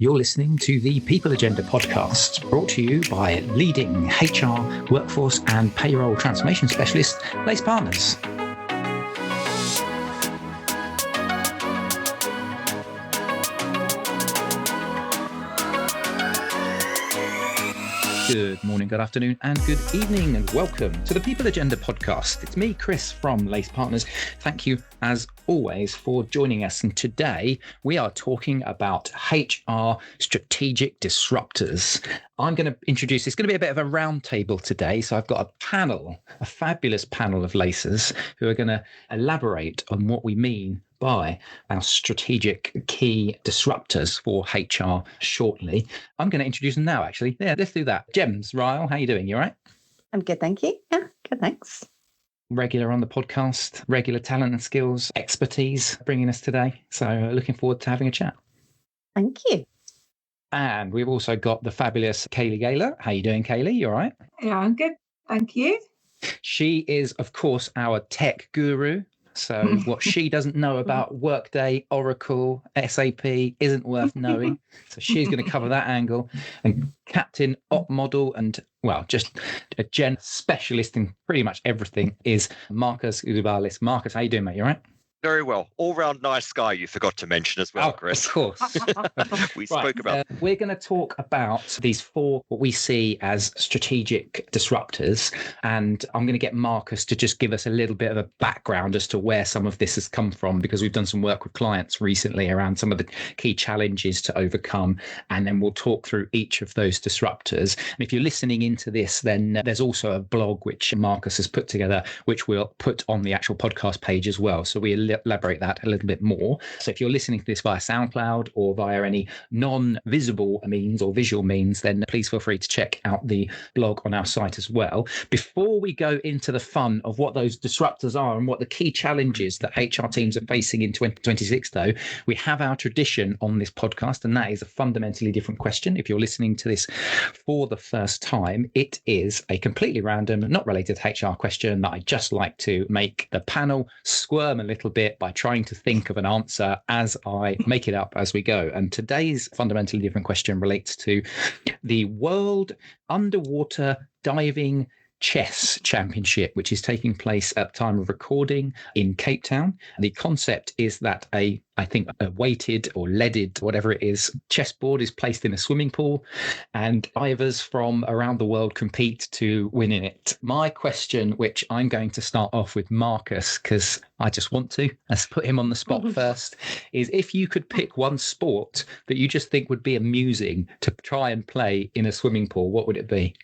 You're listening to the People Agenda podcast, brought to you by leading HR, workforce and payroll transformation specialist, Lace Partners. Good morning, good afternoon, and good evening, and welcome to the People Agenda podcast. It's me, Chris, from Lace Partners. Thank you, as always, for joining us. And today we are talking about HR strategic disruptors. I'm going to introduce, it's going to be a bit of a round table today. So I've got a panel, a fabulous panel of Lacers who are going to elaborate on what we mean by our strategic key disruptors for HR shortly. I'm going to introduce them now, actually. Yeah, let's do that. Gems, Ryall, how are you doing? You all right? I'm good, thank you. Yeah, good, thanks. Regular on the podcast, regular talent and skills expertise bringing us today. So looking forward to having a chat. Thank you. And we've also got the fabulous Kayley Gaylor. How are you doing, Kayley? You all right? Yeah, I'm good. Thank you. She is, of course, our tech guru. So what she doesn't know about Workday, Oracle, SAP isn't worth knowing. So she's going to cover that angle. And Captain Op Model and, well, just a gen specialist in pretty much everything is Marcus Uzubalis. Marcus, how you doing, mate? You all right? Very well. All-round nice guy you forgot to mention as well, Chris. Of course. We spoke about... we're going to talk about these four, what we see as strategic disruptors. And I'm going to get Marcus to just give us a little bit of a background as to where some of this has come from, because we've done some work with clients recently around some of the key challenges to overcome. And then we'll talk through each of those disruptors. And if you're listening into this, then there's also a blog which Marcus has put together, which we'll put on the actual podcast page as well. So we elaborate that a little bit more. So if you're listening to this via SoundCloud or via any non-visible means or visual means, then please feel free to check out the blog on our site as well. Before we go into the fun of what those disruptors are and what the key challenges that HR teams are facing in 2026, though, we have our tradition on this podcast, and that is a fundamentally different question. If you're listening to this for the first time, it is a completely random, not related to HR question that I just like to make the panel squirm a little bit by trying to think of an answer as I make it up as we go. And today's fundamentally different question relates to the World Underwater Diving Chess Championship, which is taking place at the time of recording in Cape Town. The concept is that I think a weighted or leaded, whatever it is, chessboard is placed in a swimming pool, and divers from around the world compete to win in it. My question, which I'm going to start off with Marcus, because I just want to, let's put him on the spot first, is if you could pick one sport that you just think would be amusing to try and play in a swimming pool, what would it be?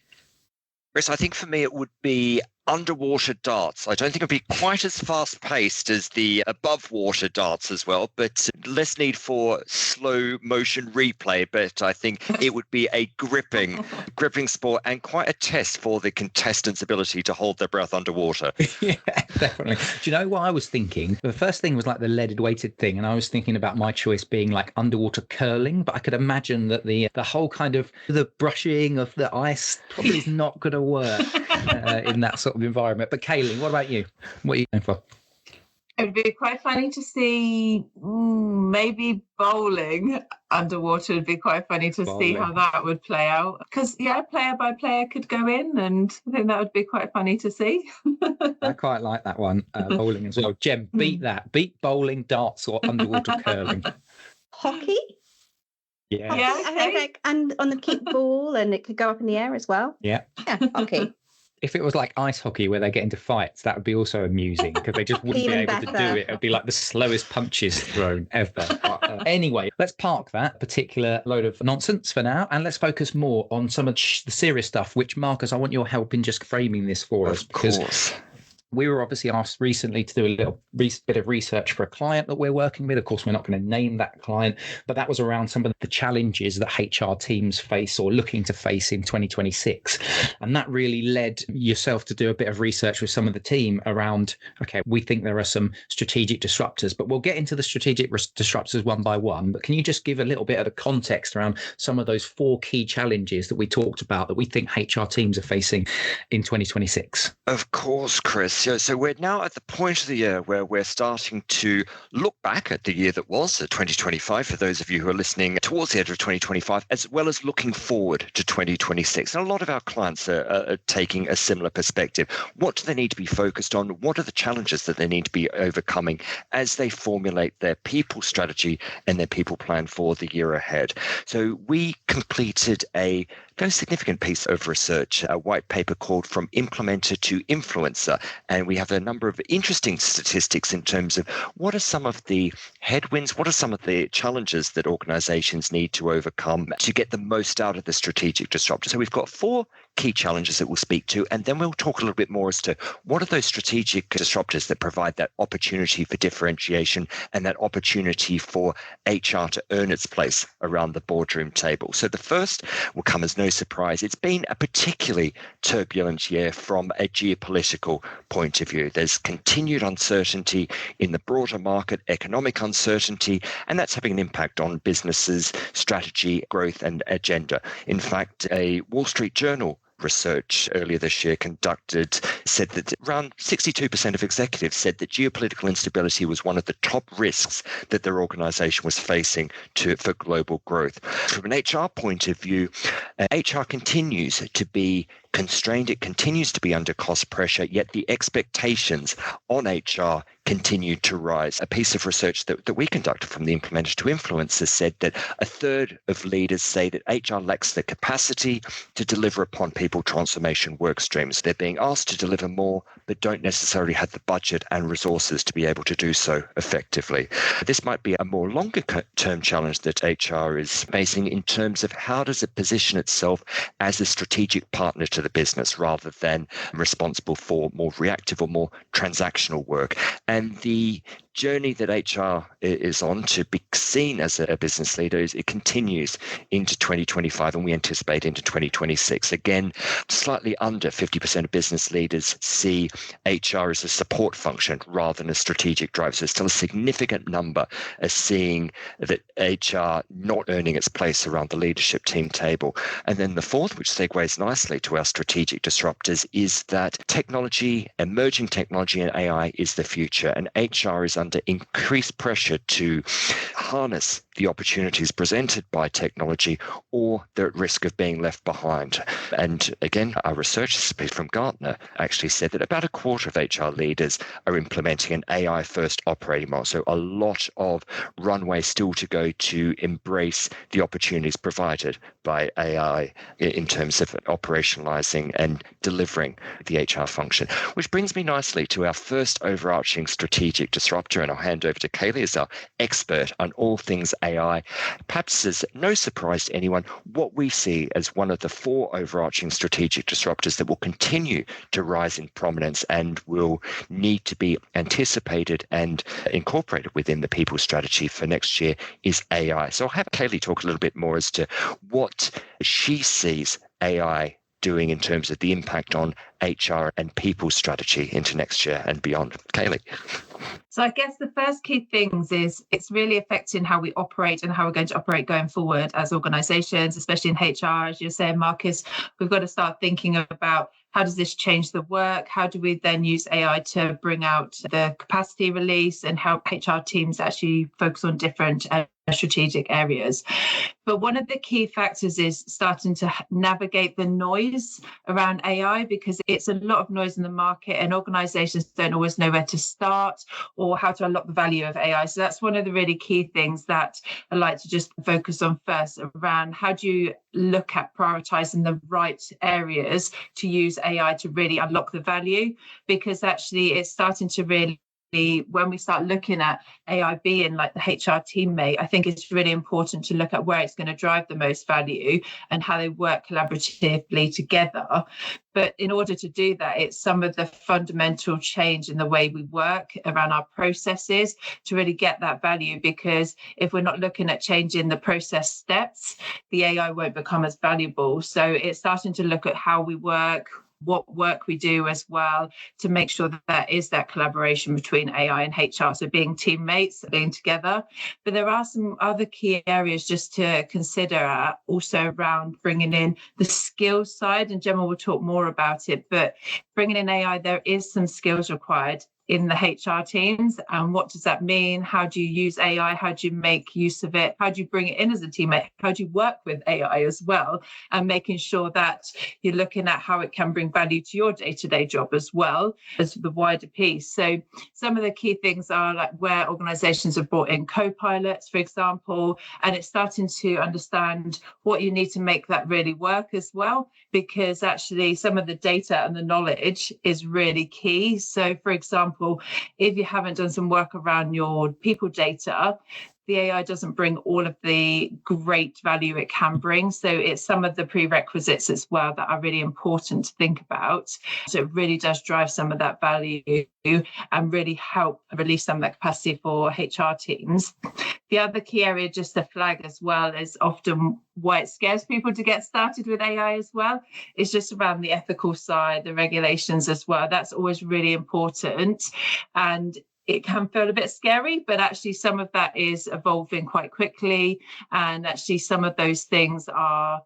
Chris, I think for me it would be underwater darts. I don't think it'd be quite as fast paced as the above water darts as well, but less need for slow motion replay. But I think it would be a gripping sport and quite a test for the contestants' ability to hold their breath underwater. Yeah, definitely. Do you know what I was thinking? The first thing was like the leaded weighted thing, and I was thinking about my choice being like underwater curling, but I could imagine that the whole kind of the brushing of the ice probably is not going to work in that sort of environment. But Kayley, what about you? What are you going for? It would be quite funny to see maybe bowling underwater. Would be quite funny to see how that would play out. Because, yeah, player by player could go in, and I think that would be quite funny to see. I quite like that one, bowling as well. Gem, beat that. Beat bowling, darts or underwater curling. Hockey? Yeah. I think like, and on the kickball, and it could go up in the air as well. Yeah, hockey. If it was like ice hockey where they get into fights, that would be also amusing because they just wouldn't be able to do it. It would be like the slowest punches thrown ever. But, anyway, let's park that particular load of nonsense for now and let's focus more on some of the serious stuff, which, Marcus, I want your help in just framing this for us. Of course. We were obviously asked recently to do a little bit of research for a client that we're working with. Of course, we're not going to name that client, but that was around some of the challenges that HR teams face or looking to face in 2026. And that really led yourself to do a bit of research with some of the team around, okay, we think there are some strategic disruptors, but we'll get into the strategic disruptors one by one. But can you just give a little bit of the context around some of those four key challenges that we talked about that we think HR teams are facing in 2026? Of course, Chris. So we're now at the point of the year where we're starting to look back at the year that was, 2025, for those of you who are listening towards the end of 2025, as well as looking forward to 2026. And a lot of our clients are taking a similar perspective. What do they need to be focused on? What are the challenges that they need to be overcoming as they formulate their people strategy and their people plan for the year ahead? So we completed a very significant piece of research, a white paper called From Implementer to Influencer. And we have a number of interesting statistics in terms of what are some of the headwinds, what are some of the challenges that organizations need to overcome to get the most out of the strategic disruptor. So we've got 4 key challenges that we'll speak to, and then we'll talk a little bit more as to what are those strategic disruptors that provide that opportunity for differentiation and that opportunity for HR to earn its place around the boardroom table. So the first will come as no surprise. It's been a particularly turbulent year from a geopolitical point of view. There's continued uncertainty in the broader market, economic uncertainty, and that's having an impact on businesses' strategy, growth, and agenda. In fact, a Wall Street Journal research earlier this year conducted said that around 62% of executives said that geopolitical instability was one of the top risks that their organization was facing for global growth. From an HR point of view, HR continues to be constrained. It continues to be under cost pressure, yet the expectations on HR continue to rise. A piece of research that we conducted from the Implementer to Influencer said that a third of leaders say that HR lacks the capacity to deliver upon people transformation work streams. They're being asked to deliver more, but don't necessarily have the budget and resources to be able to do so effectively. This might be a more longer term challenge that HR is facing in terms of how does it position itself as a strategic partner to the business rather than responsible for more reactive or more transactional work. And the journey that HR is on to be seen as a business leader it continues into 2025, and we anticipate into 2026. Again, slightly under 50% of business leaders see HR as a support function rather than a strategic driver. So still a significant number are seeing that HR not earning its place around the leadership team table. And then the fourth, which segues nicely to our strategic disruptors, is that technology, emerging technology and AI is the future, and HR is under increased pressure to harness the opportunities presented by technology, or they're at risk of being left behind. And again, our research from Gartner actually said that about a quarter of HR leaders are implementing an AI-first operating model. So a lot of runway still to go to embrace the opportunities provided by AI in terms of operationalizing and delivering the HR function. Which brings me nicely to our first overarching strategic disruptor, and I'll hand over to Kayley as our expert on all things AI. Perhaps as no surprise to anyone, what we see as one of the 4 overarching strategic disruptors that will continue to rise in prominence and will need to be anticipated and incorporated within the people strategy for next year is AI. So I'll have Kayley talk a little bit more as to what she sees AI doing in terms of the impact on HR and people strategy into next year and beyond. Kayley. So I guess the first key things is it's really affecting how we operate and how we're going to operate going forward as organizations, especially in HR. As you're saying, Marcus, we've got to start thinking about how does this change the work? How do we then use AI to bring out the capacity release and help HR teams actually focus on different strategic areas? But one of the key factors is starting to navigate the noise around AI, because it's a lot of noise in the market and organizations don't always know where to start or how to unlock the value of AI. So that's one of the really key things that I like to just focus on first, around how do you look at prioritizing the right areas to use AI to really unlock the value, because actually it's starting to really, when we start looking at AI being like the HR teammate, I think it's really important to look at where it's going to drive the most value and how they work collaboratively together. But in order to do that, it's some of the fundamental change in the way we work around our processes to really get that value, because if we're not looking at changing the process steps, the AI won't become as valuable. So it's starting to look at how we work, what work we do as well to make sure that there is that collaboration between AI and HR. So being teammates, being together. But there are some other key areas just to consider also around bringing in the skills side. And Gemma will talk more about it. But bringing in AI, there is some skills required in the HR teams. And what does that mean? How do you use AI? How do you make use of it? How do you bring it in as a teammate? How do you work with AI as well? And making sure that you're looking at how it can bring value to your day-to-day job as well as the wider piece. So some of the key things are like where organizations have brought in co-pilots, for example, and it's starting to understand what you need to make that really work as well, because actually some of the data and the knowledge is really key. So for example, if you haven't done some work around your people data, the AI doesn't bring all of the great value it can bring. So it's some of the prerequisites as well that are really important to think about. So it really does drive some of that value and really help release some of that capacity for HR teams. The other key area just to flag as well is often why it scares people to get started with AI as well. It's just around the ethical side, the regulations as well. That's always really important. And it can feel a bit scary, but actually some of that is evolving quite quickly. And actually some of those things are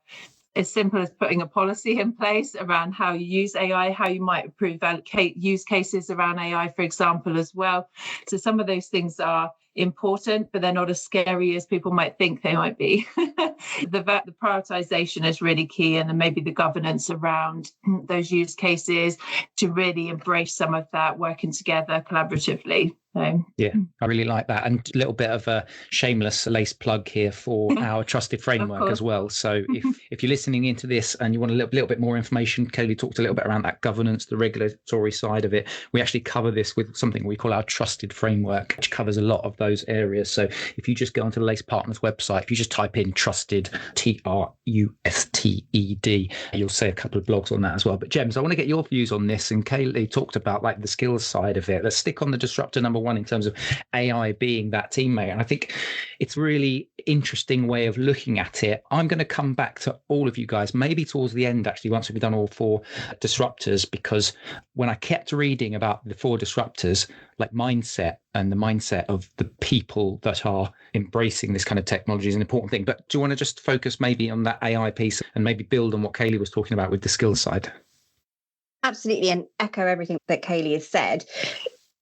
as simple as putting a policy in place around how you use AI, how you might approve use cases around AI, for example, as well. So some of those things are important, but they're not as scary as people might think they might be. The prioritization is really key, and then maybe the governance around those use cases to really embrace some of that working together collaboratively. So, yeah, I really like that. And a little bit of a shameless lace plug here for our trusted framework as well. So if you're listening into this and you want a little bit more information, Kayley talked a little bit around that governance, the regulatory side of it. We actually cover this with something we call our trusted framework, which covers a lot of those areas. So if you just go onto the Lace Partners website, if you just type in trusted, TRUSTED, you'll see a couple of blogs on that as well. But Gems, I want to get your views on this. And Kayley talked about like the skills side of it. Let's stick on the disruptor number one in terms of AI being that teammate. And I think it's really interesting way of looking at it. I'm going to come back to all of you guys, maybe towards the end, actually, once we've done all four disruptors, because when I kept reading about the four disruptors, like mindset and the mindset of the people that are embracing this kind of technology is an important thing. But do you want to just focus maybe on that AI piece and maybe build on what Kayley was talking about with the skills side? Absolutely, and echo everything that Kayley has said.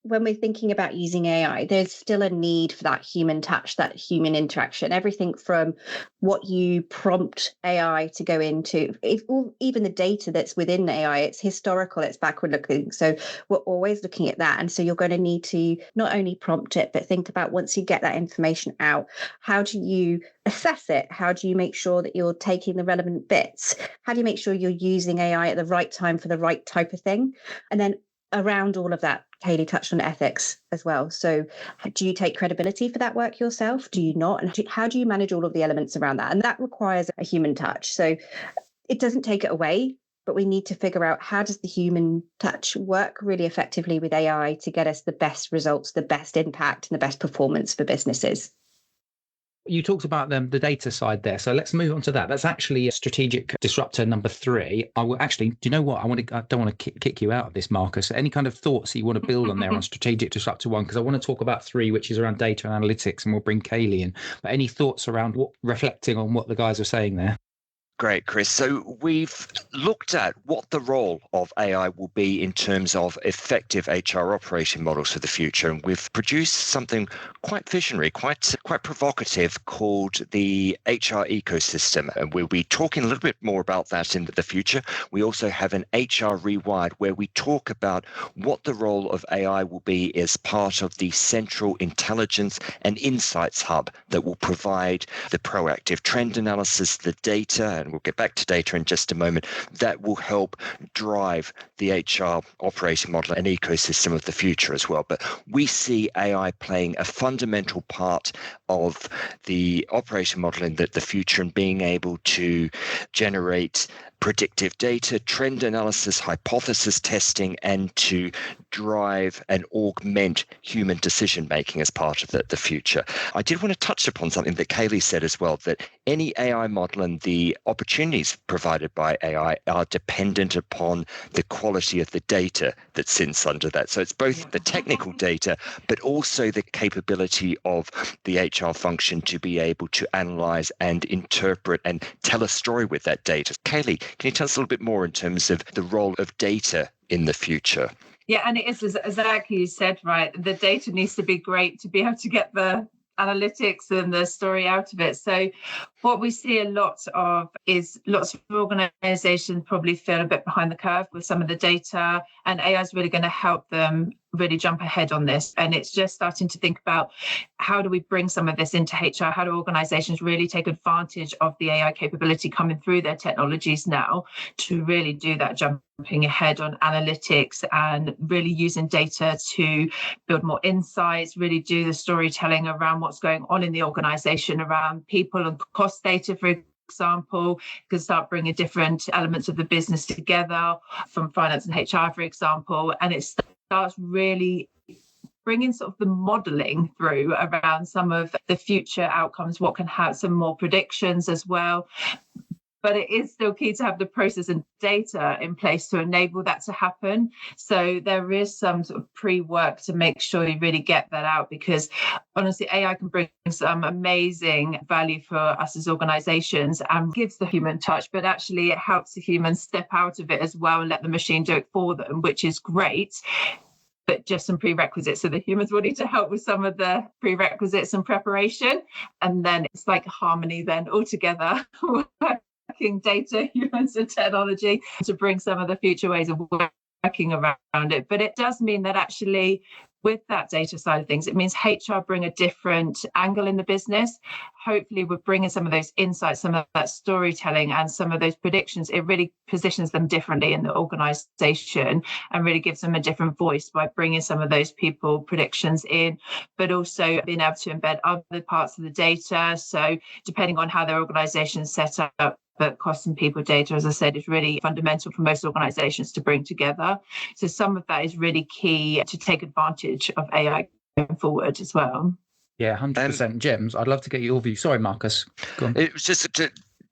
When we're thinking about using AI, there's still a need for that human touch, that human interaction, everything from what you prompt AI to go into, even the data that's within AI, it's historical, it's backward looking. So we're always looking at that. And so you're going to need to not only prompt it, but think about once you get that information out, how do you assess it? How do you make sure that you're taking the relevant bits? How do you make sure you're using AI at the right time for the right type of thing? And then around all of that, Kayley touched on ethics as well. So do you take credibility for that work yourself? Do you not? And how do you manage all of the elements around that? And that requires a human touch. So it doesn't take it away, but we need to figure out how does the human touch work really effectively with AI to get us the best results, the best impact, and the best performance for businesses. You talked about the data side there. So let's move on to that. That's actually a strategic disruptor number 3. I will actually, do you know what? I don't want to kick you out of this, Marcus. Any kind of thoughts that you want to build on there on strategic disruptor 1? Because I want to talk about 3, which is around data and analytics, and we'll bring Kayley in. But any thoughts around reflecting on what the guys are saying there? Great, Chris. So we've looked at what the role of AI will be in terms of effective HR operating models for the future. And we've produced something quite visionary, quite provocative called the HR ecosystem. And we'll be talking a little bit more about that in the future. We also have an HR Rewired where we talk about what the role of AI will be as part of the central intelligence and insights hub that will provide the proactive trend analysis, the data, and we'll get back to data in just a moment, that will help drive the HR operating model and ecosystem of the future as well. But we see AI playing a fundamental part of the operating model in the future and being able to generate predictive data, trend analysis, hypothesis testing, and to drive and augment human decision making as part of the future. I did want to touch upon something that Kayley said as well, that any AI model and the opportunities provided by AI are dependent upon the quality of the data that sits under that. So it's both the technical data, but also the capability of the HR function to be able to analyze and interpret and tell a story with that data. Kayley, can you tell us a little bit more in terms of the role of data in the future? Yeah, and it is exactly you said, right? The data needs to be great to be able to get the analytics and the story out of it. So what we see a lot of is lots of organizations probably feel a bit behind the curve with some of the data, and AI is really going to help them really jump ahead on this. And it's just starting to think about how do we bring some of this into HR? How do organizations really take advantage of the AI capability coming through their technologies now to really do that jumping ahead on analytics and really using data to build more insights, really do the storytelling around what's going on in the organization around people and cost data, for example. You can start bringing different elements of the business together from finance and HR, for example, and it starts really bringing sort of the modeling through around some of the future outcomes, what can have some more predictions as well. But it is still key to have the process and data in place to enable that to happen. So there is some sort of pre-work to make sure you really get that out, because honestly, AI can bring some amazing value for us as organizations and gives the human touch, but actually it helps the humans step out of it as well and let the machine do it for them, which is great. But just some prerequisites. So the humans will need to help with some of the prerequisites and preparation. And then it's like harmony then all together. Data, humans and technology to bring some of the future ways of working around it. But it does mean that actually with that data side of things, it means HR bring a different angle in the business. Hopefully we're bringing some of those insights, some of that storytelling and some of those predictions. It really positions them differently in the organization and really gives them a different voice by bringing some of those people predictions in, but also being able to embed other parts of the data. So depending on how their organization is set up, but cost and people data, as I said, is really fundamental for most organizations to bring together. So some of that is really key to take advantage of AI going forward as well. Yeah, 100%. Gems, I'd love to get your view. Sorry, Marcus. Go on. It was just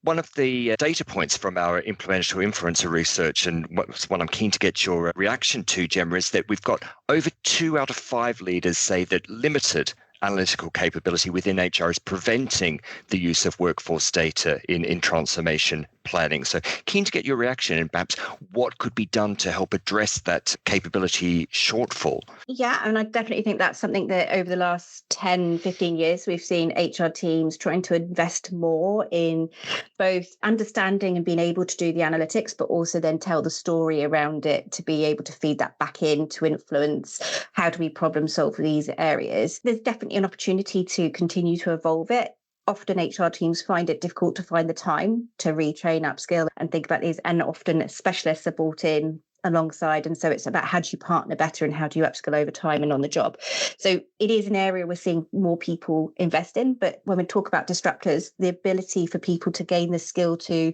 one of the data points from our implemental influencer research, and what I'm keen to get your reaction to, Gemma, is that we've got over 2 out of 5 leaders say that limited analytical capability within HR is preventing the use of workforce data in transformation planning. So keen to get your reaction and perhaps what could be done to help address that capability shortfall. Yeah, and I definitely think that's something that over the last 10, 15 years, we've seen HR teams trying to invest more in both understanding and being able to do the analytics, but also then tell the story around it to be able to feed that back in to influence how do we problem solve for these areas. There's definitely an opportunity to continue to evolve it. Often HR teams find it difficult to find the time to retrain, upskill and think about these, and often specialists are brought in alongside. And so it's about how do you partner better and how do you upskill over time and on the job. So it is an area we're seeing more people invest in. But when we talk about disruptors, the ability for people to gain the skill to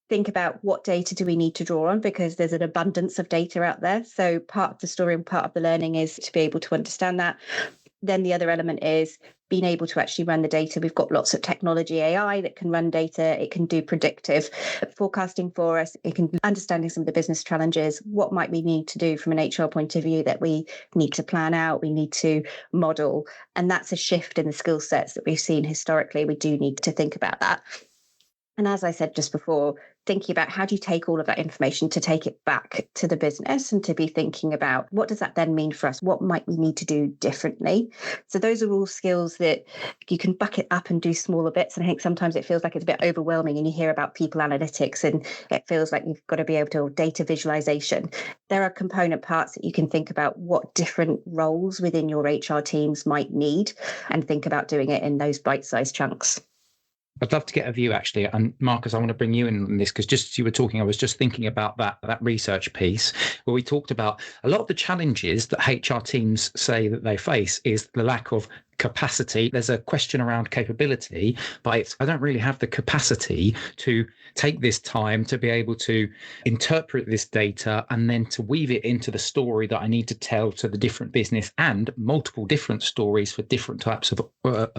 think about what data do we need to draw on, because there's an abundance of data out there. So part of the story and part of the learning is to be able to understand that. Then the other element is being able to actually run the data. We've got lots of technology, AI that can run data. It can do predictive forecasting for us. It can understanding some of the business challenges. What might we need to do from an HR point of view that we need to plan out, we need to model. And that's a shift in the skill sets that we've seen historically. We do need to think about that. And as I said just before, thinking about how do you take all of that information to take it back to the business and to be thinking about what does that then mean for us? What might we need to do differently? So those are all skills that you can bucket up and do smaller bits. And I think sometimes it feels like it's a bit overwhelming and you hear about people analytics and it feels like you've got to be able to data visualization. There are component parts that you can think about what different roles within your HR teams might need and think about doing it in those bite-sized chunks. I'd love to get a view, actually. And Marcus, I want to bring you in on this because just as you were talking, I was just thinking about that research piece where we talked about a lot of the challenges that HR teams say that they face is the lack of capacity. There's a question around capability, but I don't really have the capacity to take this time to be able to interpret this data and then to weave it into the story that I need to tell to the different business and multiple different stories for different types of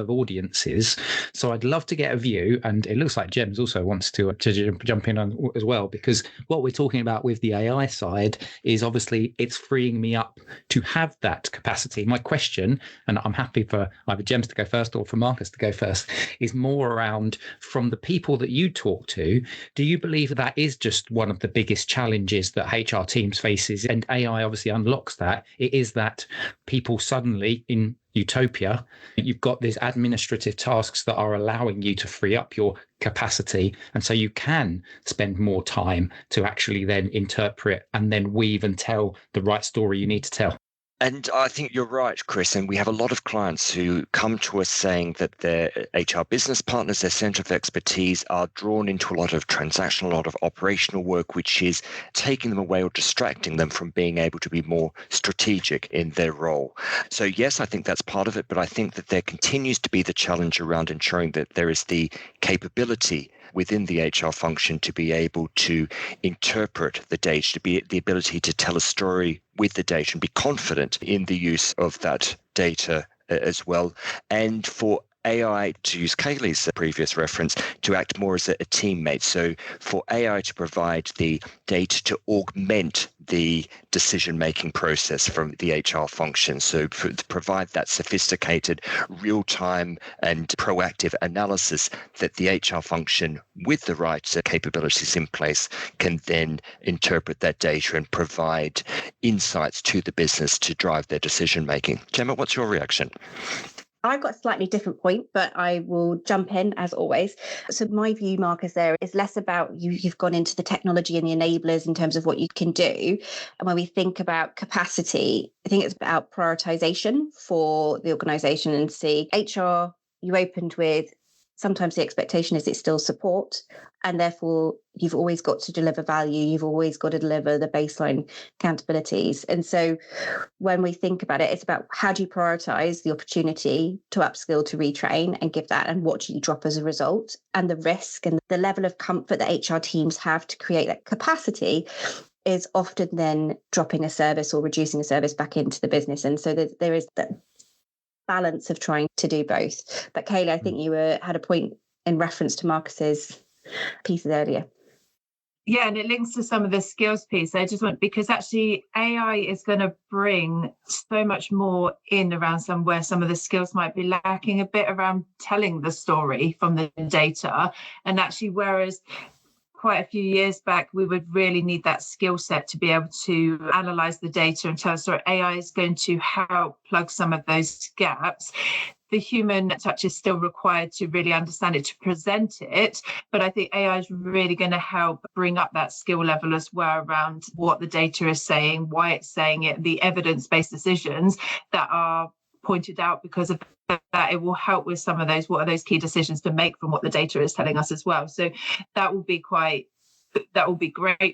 audiences. So I'd love to get a view, and it looks like Gems also wants to jump in on as well, because what we're talking about with the AI side is obviously it's freeing me up to have that capacity. My question, and I'm happy for either Gems to go first or for Marcus to go first, is more around, from the people that you talk to, do you believe that is just one of the biggest challenges that HR teams faces, and AI obviously unlocks that? It is that people suddenly in utopia, you've got these administrative tasks that are allowing you to free up your capacity, and so you can spend more time to actually then interpret and then weave and tell the right story you need to tell. And I think you're right, Chris. And we have a lot of clients who come to us saying that their HR business partners, their center of expertise, are drawn into a lot of transactional, a lot of operational work, which is taking them away or distracting them from being able to be more strategic in their role. So yes, I think that's part of it, but I think that there continues to be the challenge around ensuring that there is the capability within the HR function to be able to interpret the data, to be the ability to tell a story with the data and be confident in the use of that data as well. And for AI, to use Kayley's previous reference, to act more as a teammate. So for AI to provide the data to augment the decision-making process from the HR function. So to provide that sophisticated, real-time and proactive analysis that the HR function, with the right capabilities in place, can then interpret that data and provide insights to the business to drive their decision-making. Gemma, what's your reaction? I've got a slightly different point, but I will jump in as always. So my view, Marcus, there is less about you've gone into the technology and the enablers in terms of what you can do. And when we think about capacity, I think it's about prioritization for the organization. And see, HR, you opened with, sometimes the expectation is it's still support, and therefore you've always got to deliver value. You've always got to deliver the baseline accountabilities. And so when we think about it, it's about how do you prioritize the opportunity to upskill, to retrain and give that, and what do you drop as a result, and the risk and the level of comfort that HR teams have to create that capacity is often then dropping a service or reducing a service back into the business. And so there is that balance of trying to do both. But Kayley, I think you had a point in reference to Marcus's pieces earlier. Yeah, and it links to some of the skills piece. I just want, because actually AI is going to bring so much more in around where some of the skills might be lacking a bit around telling the story from the data. And actually, whereas quite a few years back, we would really need that skill set to be able to analyze the data and tell a story. AI is going to help plug some of those gaps. The human touch is still required to really understand it, to present it. But I think AI is really going to help bring up that skill level as well around what the data is saying, why it's saying it, the evidence-based decisions that are pointed out because of that. It will help with some of those, what are those key decisions to make from what the data is telling us as well. So that will be great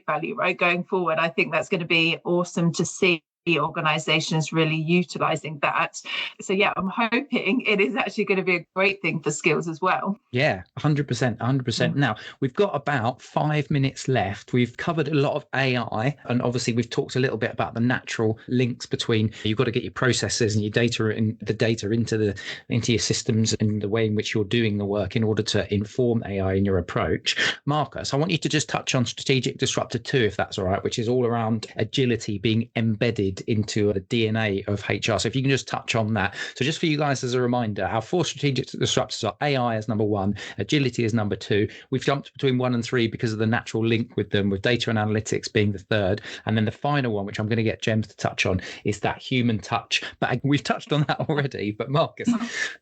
value, right, going forward. I think that's going to be awesome to see organizations really utilizing that. So yeah, I'm hoping it is actually going to be a great thing for skills as well. Yeah, 100%. Now, we've got about 5 minutes left. We've covered a lot of AI, and obviously we've talked a little bit about the natural links between, you've got to get your processes and your data and the data into your systems and the way in which you're doing the work in order to inform AI in your approach. Marcus, I want you to just touch on strategic disruptor 2, if that's all right, which is all around agility being embedded into the DNA of HR. So if you can just touch on that. So just for you guys as a reminder, our 4 strategic disruptors are AI as number 1, agility as number 2. We've jumped between 1 and 3 because of the natural link with them, with data and analytics being the 3rd. And then the final one, which I'm going to get Gems to touch on, is that human touch. But we've touched on that already. But Marcus,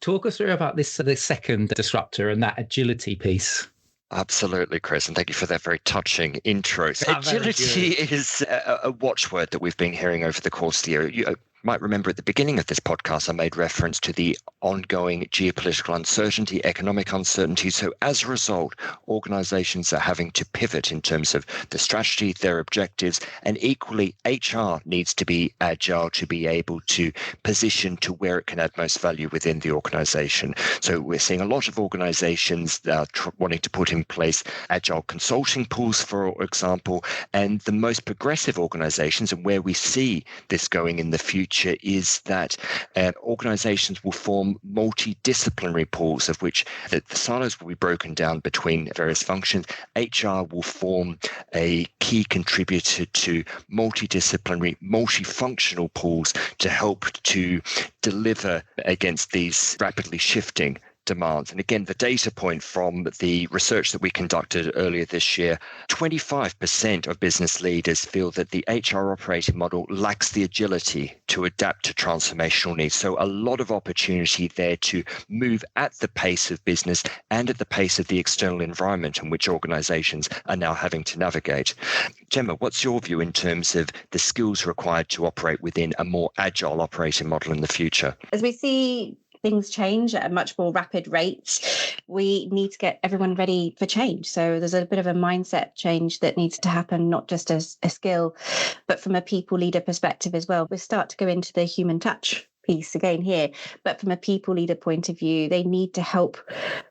talk us through about this, the second disruptor and that agility piece. Absolutely, Chris, and thank you for that very touching intro. So agility is a watchword that we've been hearing over the course of the year. might remember at the beginning of this podcast, I made reference to the ongoing geopolitical uncertainty, economic uncertainty. So as a result, organizations are having to pivot in terms of the strategy, their objectives, and equally HR needs to be agile to be able to position to where it can add most value within the organization. So we're seeing a lot of organizations wanting to put in place agile consulting pools, for example, and the most progressive organizations, and where we see this going in the future, is that organizations will form multidisciplinary pools, of which the silos will be broken down between various functions. HR will form a key contributor to multidisciplinary, multifunctional pools to help to deliver against these rapidly shifting demands. And again, the data point from the research that we conducted earlier this year, 25% of business leaders feel that the HR operating model lacks the agility to adapt to transformational needs. So a lot of opportunity there to move at the pace of business and at the pace of the external environment in which organizations are now having to navigate. Gemma, what's your view in terms of the skills required to operate within a more agile operating model in the future? As we see things change at a much more rapid rate, we need to get everyone ready for change. So there's a bit of a mindset change that needs to happen, not just as a skill, but from a people leader perspective as well. We start to go into the human touch piece again here, but from a people leader point of view, they need to help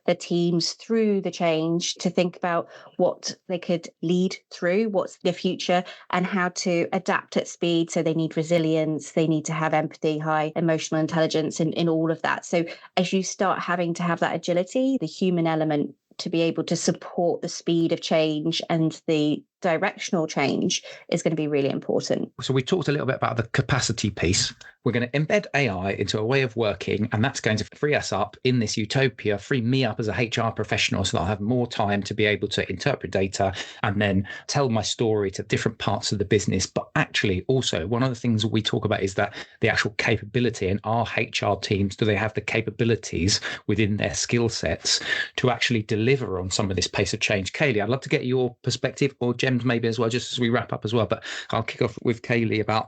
the teams through the change to think about what they could lead through, what's the future, and how to adapt at speed. So they need resilience, they need to have empathy, high emotional intelligence in all of that. So as you start having to have that agility, the human element to be able to support the speed of change and the directional change is going to be really important. So we talked a little bit about the capacity piece. We're going to embed AI into a way of working, and that's going to free us up in this utopia, free me up as a HR professional so that I'll have more time to be able to interpret data and then tell my story to different parts of the business. But actually also one of the things we talk about is that the actual capability, and our HR teams, do they have the capabilities within their skill sets to actually deliver on some of this pace of change? Kayley, I'd love to get your perspective, or Gemma maybe as well, just as we wrap up as well. But I'll kick off with Kayley about,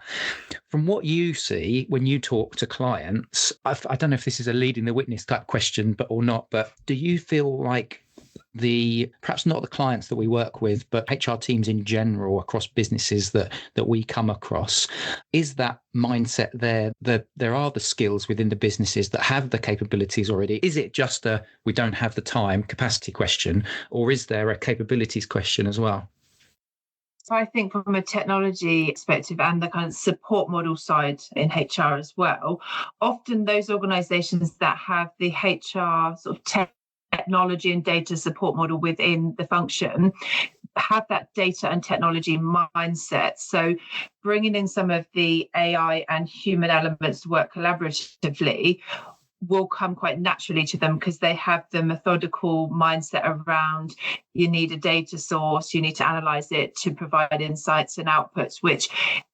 from what you see when you talk to clients, I don't know if this is a leading the witness type question, or not, but do you feel like perhaps not the clients that we work with, but HR teams in general across businesses that we come across, is that mindset there, that there are the skills within the businesses that have the capabilities already? Is it just a we don't have the time capacity question, or is there a capabilities question as well? So I think from a technology perspective and the kind of support model side in HR as well, often those organizations that have the HR sort of technology and data support model within the function have that data and technology mindset. So bringing in some of the AI and human elements to work collaboratively will come quite naturally to them, because they have the methodical mindset around you need a data source, you need to analyze it to provide insights and outputs, which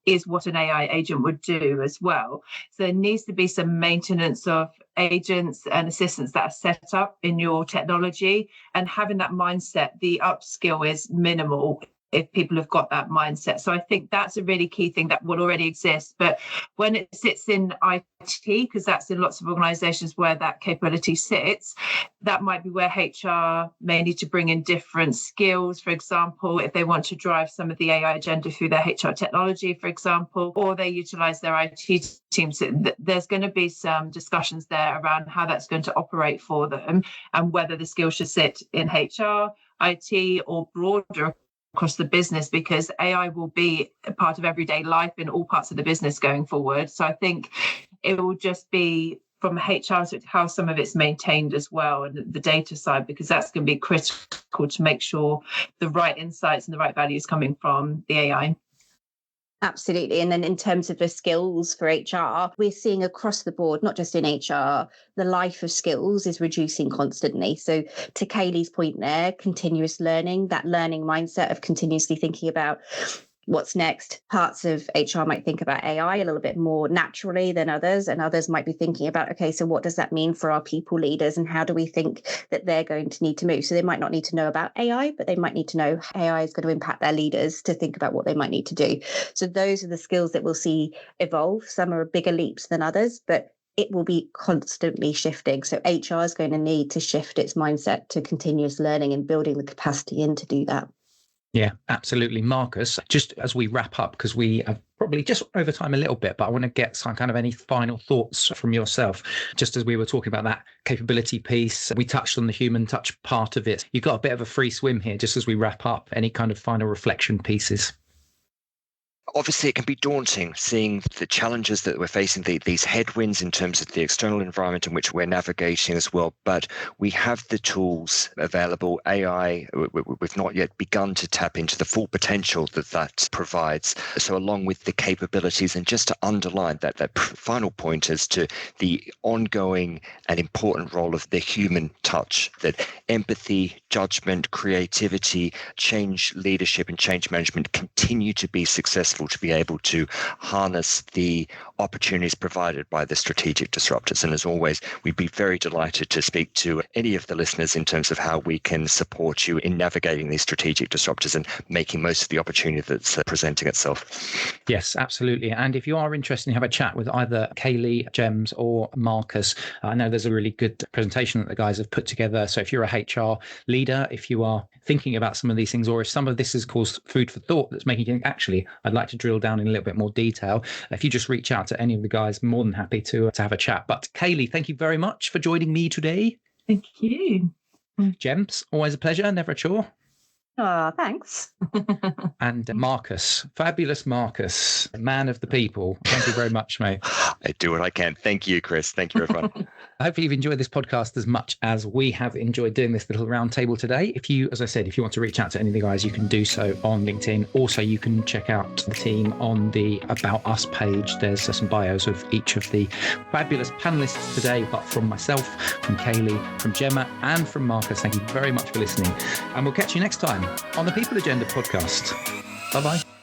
is what an AI agent would do as well. So there needs to be some maintenance of agents and assistants that are set up in your technology, and having that mindset, the upskill is minimal if people have got that mindset. So I think that's a really key thing that will already exist. But when it sits in IT, because that's in lots of organizations where that capability sits, that might be where HR may need to bring in different skills. For example, if they want to drive some of the AI agenda through their HR technology, for example, or they utilize their IT teams, there's going to be some discussions there around how that's going to operate for them, and whether the skill should sit in HR, IT, or broader across the business, because AI will be a part of everyday life in all parts of the business going forward. So I think it will just be from HR how some of it's maintained as well, and the data side, because that's going to be critical to make sure the right insights and the right value is coming from the AI. Absolutely. And then in terms of the skills for HR, we're seeing across the board, not just in HR, the life of skills is reducing constantly. So to Kayley's point there, continuous learning, that learning mindset of continuously thinking about what's next. Parts of HR might think about AI a little bit more naturally than others, and others might be thinking about, okay, so what does that mean for our people leaders, and how do we think that they're going to need to move? So they might not need to know about AI, but they might need to know how AI is going to impact their leaders to think about what they might need to do. So those are the skills that we'll see evolve. Some are bigger leaps than others, but it will be constantly shifting. So HR is going to need to shift its mindset to continuous learning and building the capacity in to do that. Yeah, absolutely. Marcus, just as we wrap up, because we have probably just over time a little bit, but I want to get some kind of any final thoughts from yourself. Just as we were talking about that capability piece, we touched on the human touch part of it. You've got a bit of a free swim here, just as we wrap up. Any kind of final reflection pieces? Obviously, it can be daunting seeing the challenges that we're facing, these headwinds in terms of the external environment in which we're navigating as well. But we have the tools available. AI, we've not yet begun to tap into the full potential that provides. So along with the capabilities, and just to underline that final point as to the ongoing and important role of the human touch, that empathy, judgment, creativity, change leadership and change management continue to be successful, to be able to harness the opportunities provided by the strategic disruptors. And as always, we'd be very delighted to speak to any of the listeners in terms of how we can support you in navigating these strategic disruptors and making most of the opportunity that's presenting itself. Yes, absolutely. And if you are interested in have a chat with either Kayley, Gems or Marcus, I know there's a really good presentation that the guys have put together. So if you're a HR leader, if you are thinking about some of these things, or if some of this has caused food for thought that's making you think, actually, I'd like to drill down in a little bit more detail, if you just reach out to any of the guys, more than happy to have a chat. But Kayley, thank you very much for joining me today. Thank you. Gems, always a pleasure, never a chore. Oh, thanks. And Marcus, fabulous Marcus, man of the people. Thank you very much, mate. I do what I can. Thank you, Chris. Thank you, everyone. Hopefully you've enjoyed this podcast as much as we have enjoyed doing this little round table today. If you, as I said, if you want to reach out to any of the guys, you can do so on LinkedIn. Also, you can check out the team on the About Us page. There's some bios of each of the fabulous panelists today, but from myself, from Kayley, from Gemma, and from Marcus, thank you very much for listening. And we'll catch you next time on the People Agenda podcast. Bye-bye.